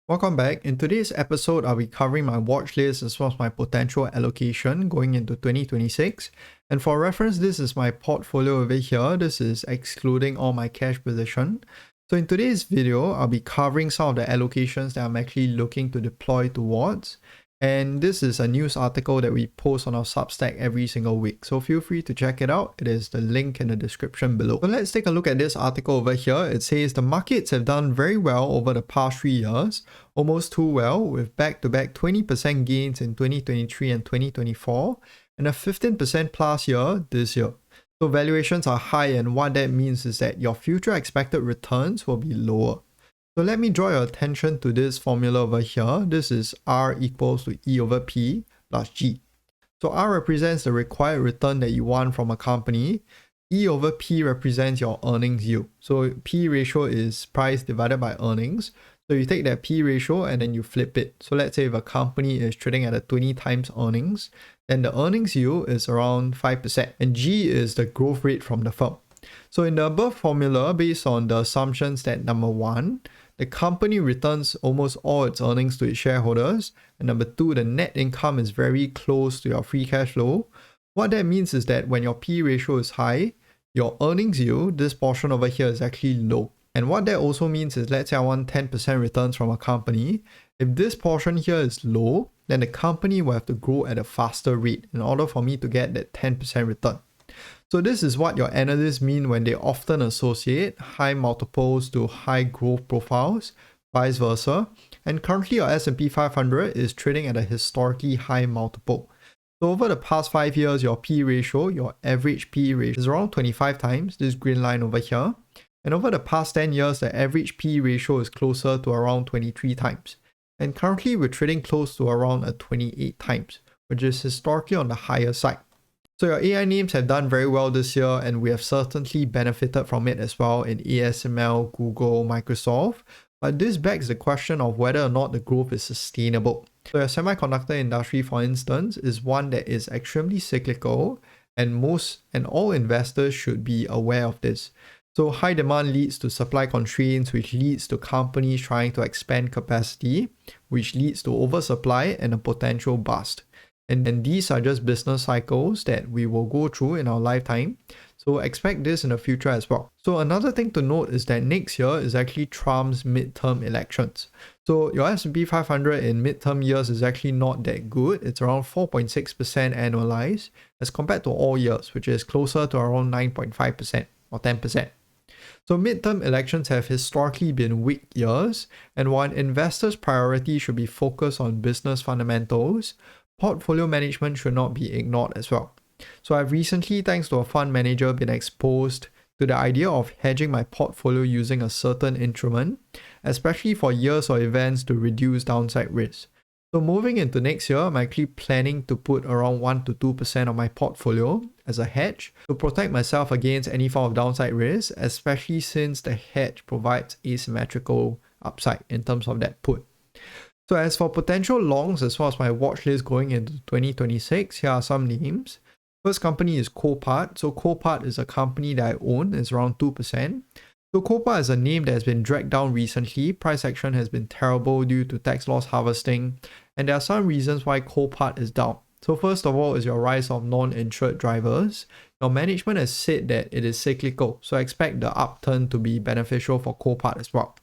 Welcome back. In today's episode, I'll be covering my watch list as well as my potential allocation going into 2026. And for reference, this is my portfolio over here. This is excluding all my cash position. So in today's video, I'll be covering some of the allocations that I'm actually looking to deploy towards. And this is a news article that we post on our Substack every single week. So feel free to check it out. It is the link in the description below. So let's take a look at this article over here. It says the markets have done very well over the past 3 years, almost too well, with back-to-back 20% gains in 2023 and 2024, and a 15% plus year this year. So valuations are high, and what that means is that your future expected returns will be lower. So let me draw your attention to this formula over here. This is R equals to E over P plus G. So R represents the required return that you want from a company. E over P represents your earnings yield. So P ratio is price divided by earnings. So you take that P ratio and then you flip it. So let's say if a company is trading at a 20 times earnings, then the earnings yield is around 5%. And G is the growth rate from the firm. So in the above formula, based on the assumptions that number one, the company returns almost all its earnings to its shareholders, and number two, the net income is very close to your free cash flow. What that means is that when your P ratio is high, your earnings yield, this portion over here, is actually low. And what that also means is, let's say I want 10% returns from a company. If this portion here is low, then the company will have to grow at a faster rate in order for me to get that 10% return. So this is what your analysts mean when they often associate high multiples to high growth profiles, vice versa. And currently your S&P 500 is trading at a historically high multiple. So over the past 5 years, your P ratio, your average P ratio is around 25 times, this green line over here. And over the past 10 years, the average P ratio is closer to around 23 times. And currently we're trading close to around a 28 times, which is historically on the higher side. So your AI names have done very well this year, and we have certainly benefited from it as well in ASML, Google, Microsoft. But this begs the question of whether or not the growth is sustainable. So your semiconductor industry, for instance, is one that is extremely cyclical, and all investors should be aware of this. So high demand leads to supply constraints, which leads to companies trying to expand capacity, which leads to oversupply and a potential bust. And these are just business cycles that we will go through in our lifetime. So expect this in the future as well. So another thing to note is that next year is actually Trump's midterm elections. So your S&P 500 in midterm years is actually not that good. It's around 4.6% annualized as compared to all years, which is closer to around 9.5% or 10%. So midterm elections have historically been weak years, and while investors' priority should be focused on business fundamentals, portfolio management should not be ignored as well. So I've recently, thanks to a fund manager, been exposed to the idea of hedging my portfolio using a certain instrument, especially for years or events to reduce downside risk. So moving into next year, I'm actually planning to put around 1 to 2% of my portfolio as a hedge to protect myself against any form of downside risk, especially since the hedge provides asymmetrical upside in terms of that put. So as for potential longs as well as my watch list going into 2026, here are some names. First company is Copart. So Copart is a company that I own. It's around 2%. So Copart is a name that has been dragged down recently. Price action has been terrible due to tax loss harvesting. And there are some reasons why Copart is down. So first of all is your rise of non-insured drivers. Your management has said that it is cyclical. So I expect the upturn to be beneficial for Copart as well.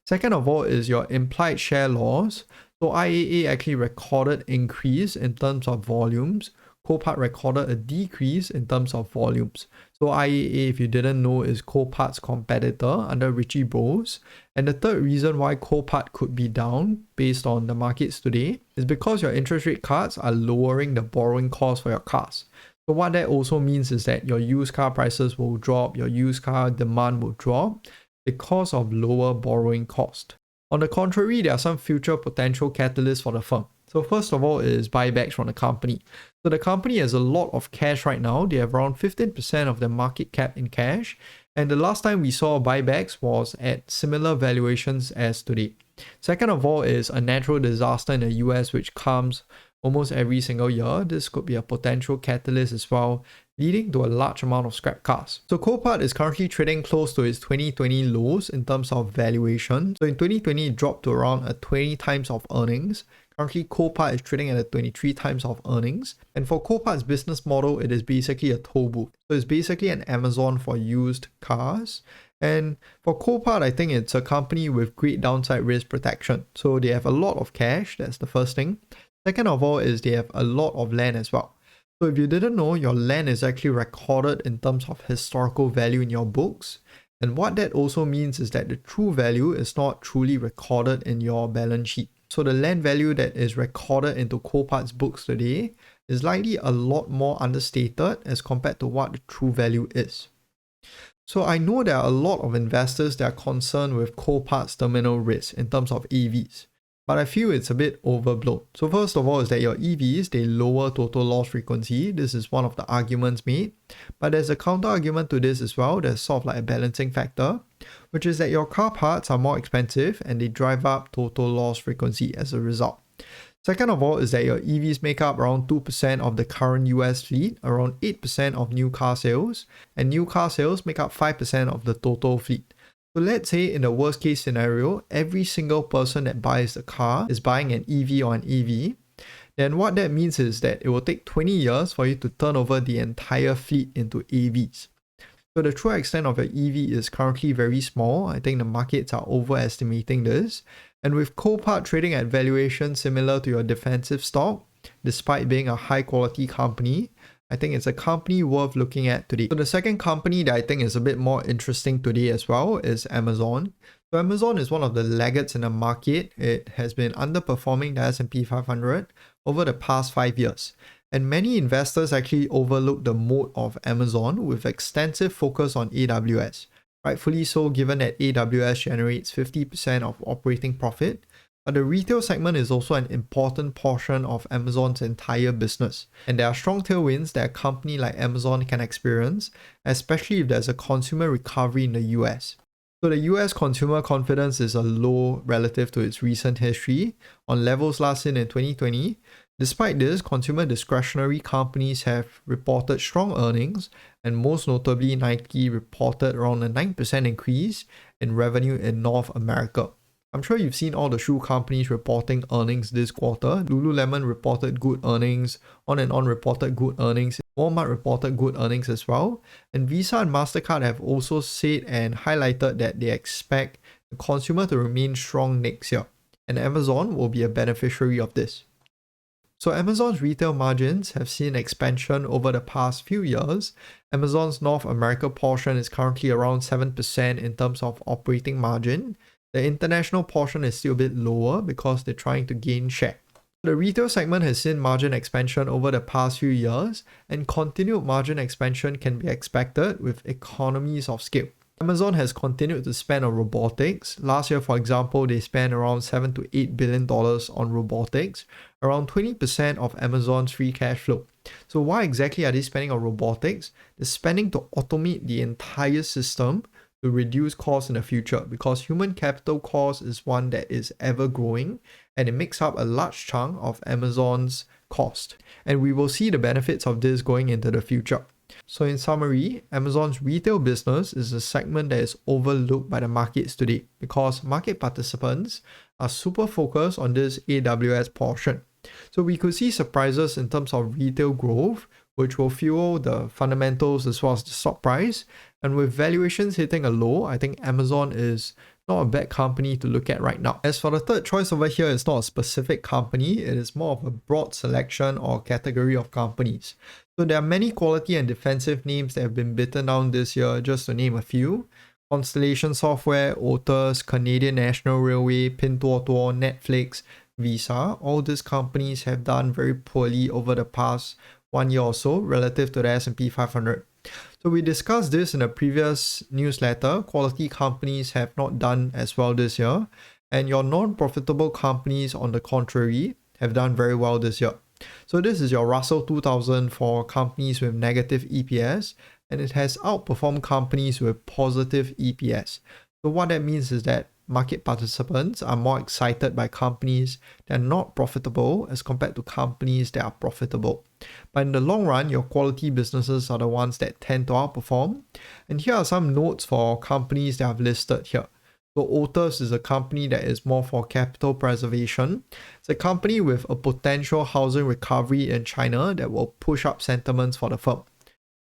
Second of all is your implied share loss. So IAA actually recorded increase in terms of volumes. Copart recorded a decrease in terms of volumes. So IAA, if you didn't know, is Copart's competitor under Richie Bros. And the third reason why Copart could be down based on the markets today is because your interest rate cuts are lowering the borrowing cost for your cars. So what that also means is that your used car prices will drop, your used car demand will drop because of lower borrowing cost. On the contrary, there are some future potential catalysts for the firm. So first of all is buybacks from the company. So the company has a lot of cash right now. They have around 15% of the market cap in cash. And the last time we saw buybacks was at similar valuations as today. Second of all is a natural disaster in the US which comes almost every single year. This could be a potential catalyst as well. leading to a large amount of scrap cars. So Copart is currently trading close to its 2020 lows in terms of valuation. So in 2020, it dropped to around a 20 times of earnings. Currently, Copart is trading at a 23 times of earnings. And for Copart's business model, it is basically a toll booth. So it's basically an Amazon for used cars. And for Copart, I think it's a company with great downside risk protection. So they have a lot of cash, that's the first thing. Second of all is they have a lot of land as well. So if you didn't know, your land is actually recorded in terms of historical value in your books. And what that also means is that the true value is not truly recorded in your balance sheet. So the land value that is recorded into Copart's books today is likely a lot more understated as compared to what the true value is. So I know there are a lot of investors that are concerned with Copart's terminal risk in terms of EVs. But I feel it's a bit overblown. So first of all is that your EVs, they lower total loss frequency. This is one of the arguments made. But there's a counter argument to this as well. There's sort of like a balancing factor, which is that your car parts are more expensive and they drive up total loss frequency as a result. Second of all is that your EVs make up around 2% of the current US fleet, around 8% of new car sales, and new car sales make up 5% of the total fleet. So let's say in the worst case scenario, every single person that buys a car is buying an EV or an AV. Then what that means is that it will take 20 years for you to turn over the entire fleet into AVs. So the true extent of your EV is currently very small. I think the markets are overestimating this. And with Copart trading at valuation similar to your defensive stock, despite being a high quality company, I think it's a company worth looking at today. So the second company that I think is a bit more interesting today as well is Amazon. So Amazon is one of the laggards in the market. It has been underperforming the S&P 500 over the past 5 years. And many investors actually overlook the moat of Amazon with extensive focus on AWS. Rightfully so, given that AWS generates 50% of operating profit. But the retail segment is also an important portion of Amazon's entire business. And there are strong tailwinds that a company like Amazon can experience, especially if there's a consumer recovery in the US. So the US consumer confidence is low relative to its recent history, on levels last seen in 2020. Despite this, consumer discretionary companies have reported strong earnings, and most notably Nike reported around a 9% increase in revenue in North America. I'm sure you've seen all the shoe companies reporting earnings this quarter. Lululemon reported good earnings, On and On reported good earnings, Walmart reported good earnings as well. And Visa and MasterCard have also said and highlighted that they expect the consumer to remain strong next year. And Amazon will be a beneficiary of this. So Amazon's retail margins have seen expansion over the past few years. Amazon's North America portion is currently around 7% in terms of operating margin. The international portion is still a bit lower because they're trying to gain share. The retail segment has seen margin expansion over the past few years, and continued margin expansion can be expected with economies of scale. Amazon has continued to spend on robotics. Last year, for example, they spent around $7 to $8 billion on robotics, around 20% of Amazon's free cash flow. So why exactly are they spending on robotics? They're spending to automate the entire system to reduce costs in the future, because human capital cost is one that is ever growing and it makes up a large chunk of Amazon's cost. And we will see the benefits of this going into the future. So in summary, Amazon's retail business is a segment that is overlooked by the markets today because market participants are super focused on this AWS portion. So we could see surprises in terms of retail growth, which will fuel the fundamentals as well as the stock price. And with valuations hitting a low, I think Amazon is not a bad company to look at right now. As for the third choice over here, it's not a specific company, it is more of a broad selection or category of companies. So there are many quality and defensive names that have been beaten down this year, just to name a few. Constellation Software, Otis, Canadian National Railway, Pinduoduo, Netflix, Visa, all these companies have done very poorly over the past 1 year or so relative to the S&P 500. So we discussed this in a previous newsletter. Quality companies have not done as well this year, and your non-profitable companies, on the contrary, have done very well this year. So this is your Russell 2000 for companies with negative EPS, and it has outperformed companies with positive EPS. So what that means is that market participants are more excited by companies that are not profitable as compared to companies that are profitable. But in the long run, your quality businesses are the ones that tend to outperform. And here are some notes for companies that I've listed here. So Otis is a company that is more for capital preservation. It's a company with a potential housing recovery in China that will push up sentiments for the firm.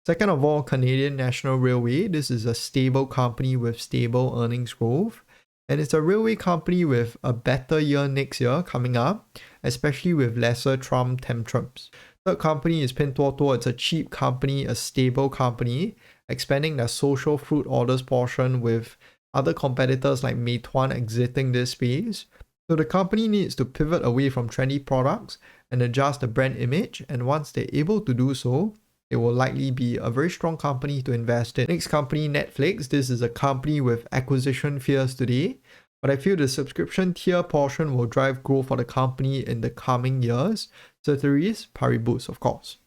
Second of all, Canadian National Railway. This is a stable company with stable earnings growth. And it's a railway company with a better year next year coming up, especially with lesser Trump tantrums. Third company is Pinduoduo. It's a cheap company, a stable company, expanding their social fruit orders portion with other competitors like Meituan exiting this space. So the company needs to pivot away from trendy products and adjust the brand image, and once they're able to do so, it will likely be a very strong company to invest in. Next company, Netflix. This is a company with acquisition fears today, but I feel the subscription tier portion will drive growth for the company in the coming years. Ceteris paribus, of course.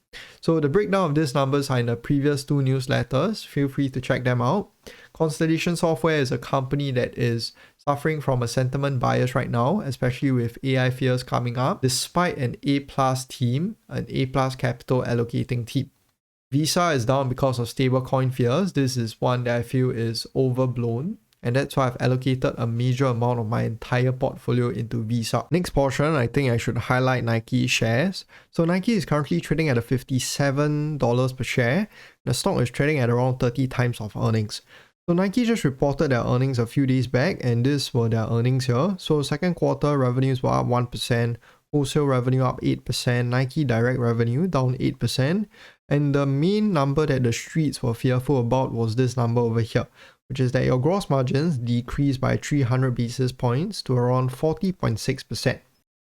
So the breakdown of these numbers are in the previous two newsletters. Feel free to check them out. Constellation Software is a company that is suffering from a sentiment bias right now, especially with AI fears coming up, despite an A+ team, an A+ capital allocating team. Visa is down because of stablecoin fears. This is one that I feel is overblown, and that's why I've allocated a major amount of my entire portfolio into Visa. Next portion, I think I should highlight Nike shares. So Nike is currently trading at a $57 per share. The stock is trading at around 30 times of earnings. So Nike just reported their earnings a few days back, and these were their earnings here. So second quarter revenues were up 1%, wholesale revenue up 8%, Nike direct revenue down 8%, and the main number that the streets were fearful about was this number over here, which is that your gross margins decreased by 300 basis points to around 40.6%.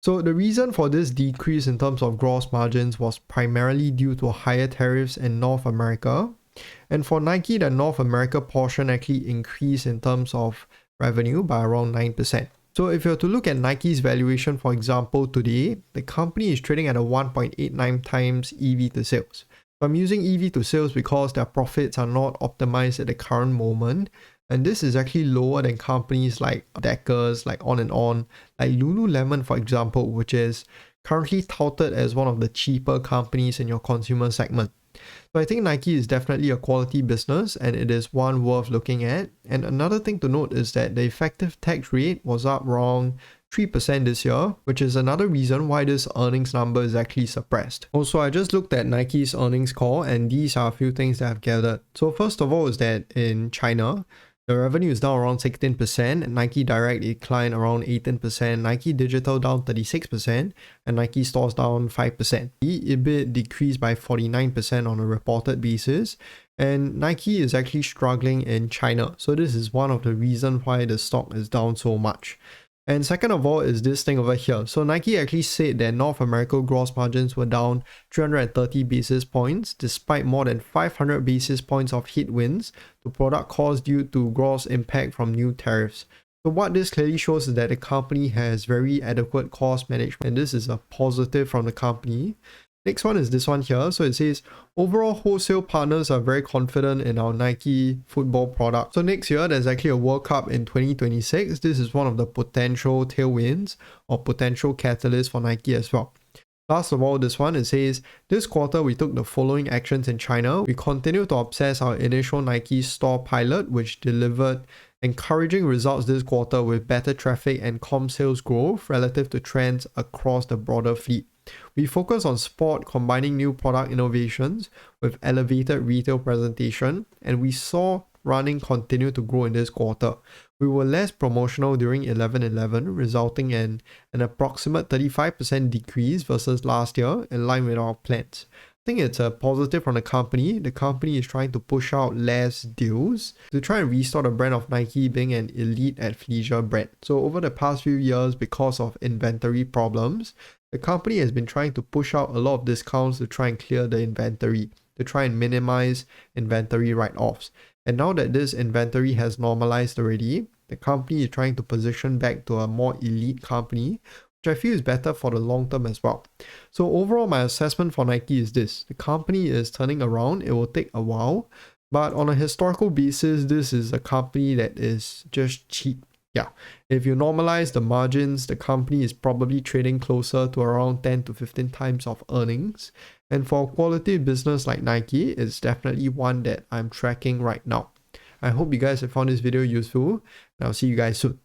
So the reason for this decrease in terms of gross margins was primarily due to higher tariffs in North America. And for Nike, the North America portion actually increased in terms of revenue by around 9%. So if you were to look at Nike's valuation, for example, today, the company is trading at a 1.89 times EV to sales. So I'm using EV to sales because their profits are not optimized at the current moment. And this is actually lower than companies like Deckers, like On and On, like Lululemon, for example, which is currently touted as one of the cheaper companies in your consumer segment. So I think Nike is definitely a quality business, and it is one worth looking at. And another thing to note is that the effective tax rate was up around 3% this year, which is another reason why this earnings number is actually suppressed. Also, I just looked at Nike's earnings call, and these are a few things that I've gathered. So first of all is that in China, the revenue is down around 16%, and Nike Direct declined around 18%, Nike Digital down 36%, and Nike Stores down 5%. EBIT decreased by 49% on a reported basis, and Nike is actually struggling in China. So this is one of the reasons why the stock is down so much. And second of all is this thing over here. So Nike actually said that North America gross margins were down 330 basis points despite more than 500 basis points of headwinds to product costs due to gross impact from new tariffs. So what this clearly shows is that the company has very adequate cost management, and this is a positive from the company. Next one is this one here. So it says, overall wholesale partners are very confident in our Nike football product. So next year, there's actually a World Cup in 2026. This is one of the potential tailwinds or potential catalysts for Nike as well. Last of all, this one, it says, this quarter we took the following actions in China. We continue to obsess our initial Nike store pilot, which delivered encouraging results this quarter with better traffic and comm sales growth relative to trends across the broader fleet. We focus on sport, combining new product innovations with elevated retail presentation, and we saw running continue to grow in this quarter. We were less promotional during 11/11, resulting in an approximate 35% decrease versus last year, in line with our plans. I think it's a positive from the company. The company is trying to push out less deals to try and restore the brand of Nike being an elite athleisure brand. So over the past few years, because of inventory problems, the company has been trying to push out a lot of discounts to try and clear the inventory, to try and minimize inventory write-offs. And now that this inventory has normalized already, the company is trying to position back to a more elite company, which I feel is better for the long term as well. So overall, my assessment for Nike is this. The company is turning around. It will take a while, but on a historical basis, this is a company that is just cheap. yeah, if you normalize the margins, the company is probably trading closer to around 10 to 15 times of earnings. And for a quality business like Nike, it's definitely one that I'm tracking right now. I hope you guys have found this video useful, and I'll see you guys soon.